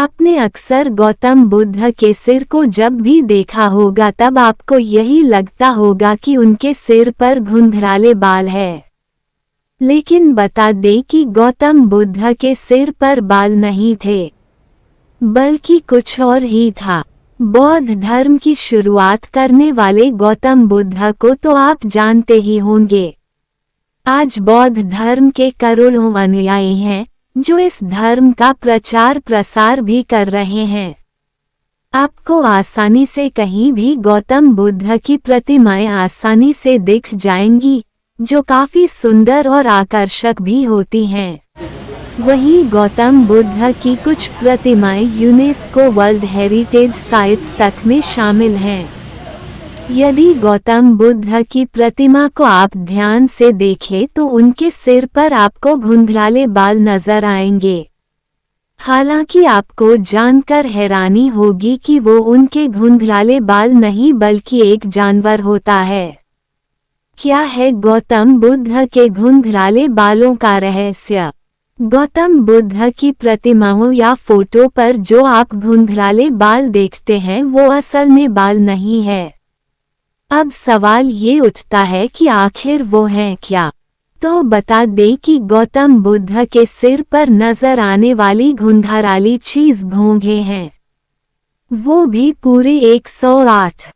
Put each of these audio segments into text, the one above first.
आपने अक्सर गौतम बुद्ध के सिर को जब भी देखा होगा तब आपको यही लगता होगा कि उनके सिर पर घुंघराले बाल है। लेकिन बता दें कि गौतम बुद्ध के सिर पर बाल नहीं थे, बल्कि कुछ और ही था। बौद्ध धर्म की शुरुआत करने वाले गौतम बुद्ध को तो आप जानते ही होंगे। आज बौद्ध धर्म के करोड़ों अनुयायी हैं जो इस धर्म का प्रचार प्रसार भी कर रहे हैं। आपको आसानी से कहीं भी गौतम बुद्ध की प्रतिमाएं आसानी से दिख जाएंगी, जो काफी सुंदर और आकर्षक भी होती हैं। वहीं गौतम बुद्ध की कुछ प्रतिमाएं यूनेस्को वर्ल्ड हेरिटेज साइट्स तक में शामिल हैं। यदि गौतम बुद्ध की प्रतिमा को आप ध्यान से देखें तो उनके सिर पर आपको घुंघराले बाल नजर आएंगे। हालांकि आपको जानकर हैरानी होगी कि वो उनके घुंघराले बाल नहीं बल्कि एक जानवर होता है। क्या है गौतम बुद्ध के घुंघराले बालों का रहस्य? गौतम बुद्ध की प्रतिमाओं या फोटो पर जो आप घुंघराले बाल देखते हैं वो असल में बाल नहीं है। अब सवाल ये उठता है कि आखिर वो हैं क्या? तो बता दें कि गौतम बुद्ध के सिर पर नजर आने वाली घुंघराली चीज घोंघे हैं, वो भी पूरे 108।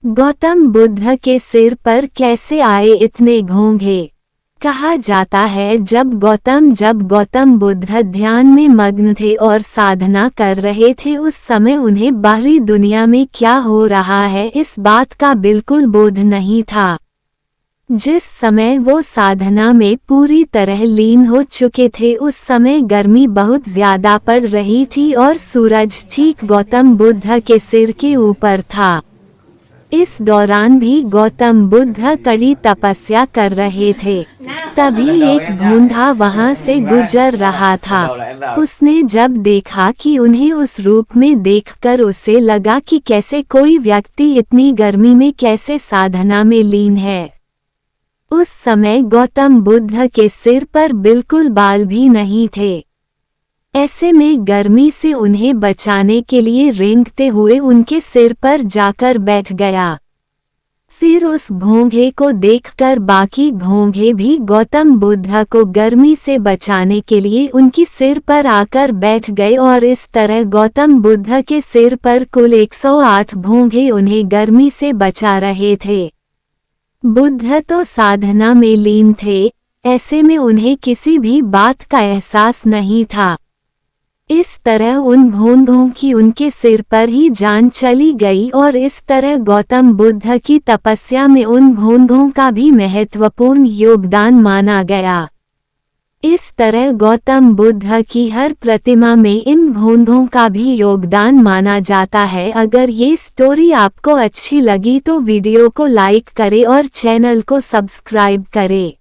गौतम बुद्ध के सिर पर कैसे आए इतने घोंघे? कहा जाता है जब गौतम बुद्ध ध्यान में मग्न थे और साधना कर रहे थे, उस समय उन्हें बाहरी दुनिया में क्या हो रहा है इस बात का बिल्कुल बोध नहीं था। जिस समय वो साधना में पूरी तरह लीन हो चुके थे उस समय गर्मी बहुत ज्यादा पड़ रही थी और सूरज ठीक गौतम बुद्ध के सिर के ऊपर था। इस दौरान भी गौतम बुद्ध कड़ी तपस्या कर रहे थे। तभी एक बूढ़ा वहां से गुजर रहा था। उसने जब देखा कि उन्हें उस रूप में देखकर उसे लगा कि कैसे कोई व्यक्ति इतनी गर्मी में कैसे साधना में लीन है। उस समय गौतम बुद्ध के सिर पर बिल्कुल बाल भी नहीं थे। ऐसे में गर्मी से उन्हें बचाने के लिए रेंगते हुए उनके सिर पर जाकर बैठ गया। फिर उस घोंघे को देखकर बाकी घोंघे भी गौतम बुद्ध को गर्मी से बचाने के लिए उनकी सिर पर आकर बैठ गए और इस तरह गौतम बुद्ध के सिर पर कुल 108 घोंघे उन्हें गर्मी से बचा रहे थे। बुद्ध तो साधना में लीन थे, ऐसे में उन्हें किसी भी बात का एहसास नहीं था। इस तरह उन घोंघों की उनके सिर पर ही जान चली गई और इस तरह गौतम बुद्ध की तपस्या में उन घोंघों का भी महत्वपूर्ण योगदान माना गया। इस तरह गौतम बुद्ध की हर प्रतिमा में इन घोंघों का भी योगदान माना जाता है। अगर ये स्टोरी आपको अच्छी लगी तो वीडियो को लाइक करें और चैनल को सब्सक्राइब करें।